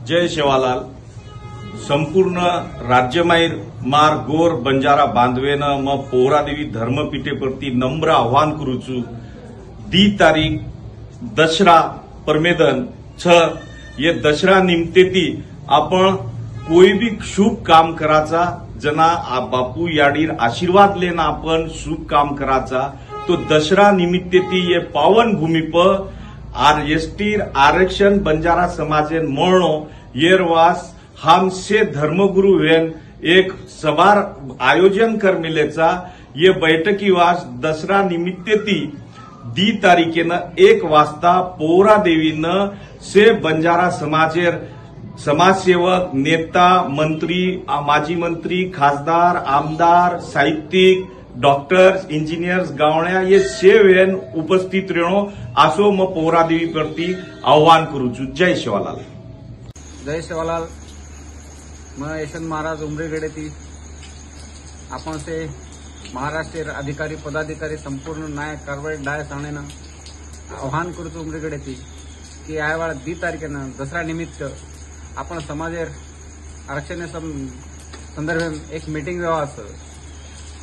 जय सेवालाल संपूर्ण राज्यमाईर मार गोर बंजारा बांधवेन म पोहरादेवी धर्मपीठे प्रति नम्र आह्वान करूचु दी तारीख दसरा परमेदन ये दसरा निमित्ते आपण कोई भी शुभ काम कराचा जना बापू याडीर आशीर्वाद लेना आपण शुभ काम कराचा तो दसरा निमित्ते ये पावन भूमि पर एसटी आरक्षण बंजारा समाजेन मळनो येरवास हमसे धर्मगुरु वेन एक सभार आयोजन कर मिलेचा ये बैठकी वास दसरा निमित्ते दी तारीखेन 1 वाजता पोहरादेवीन से बंजारा समाजेर समाजसेवक नेता मंत्री माजी मंत्री खासदार आमदार साहित्यिक डॉक्टर्स इंजिनियर्स गावण्या ये सेवेन उपस्थित रहणो आसो म पोहरादेवी प्रति आह्वान करूचु। जय सेवालाल। जय सेवालाल। मैं यशवंत महाराज उमरेगडे थी आपण से महाराष्ट्र अधिकारी पदाधिकारी संपूर्ण न्याय कारवाई डाय साणेना आव्हान करूचो उमरेगडे थी की आयवाळ 2 तारखेना दसरा निमित्त आपण समाजेर आरक्षण संदर्भात एक मीटिंग व्हावा असं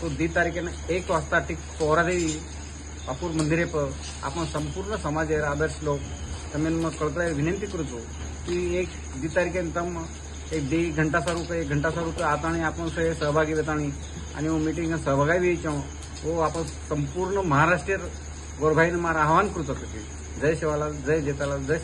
तो 2 तारखेना 1 वाजता ठीक पोहरादेवी बापूर मंदिरे पर आपण संपूर्ण समाजेर आदर्श लोक तमेन मग कळकळे विनंती करूचो की 2 तारखेन तम एक 1 घंटा सारू आताणी आपण से सहभागी वेताणी आणि वो मीटिंग सहभागी वेचो वो आपण संपूर्ण महाराष्ट्र गोरभाईने मार आह्वान करूचो। जय सेवालाल, जय जेतालाल, जय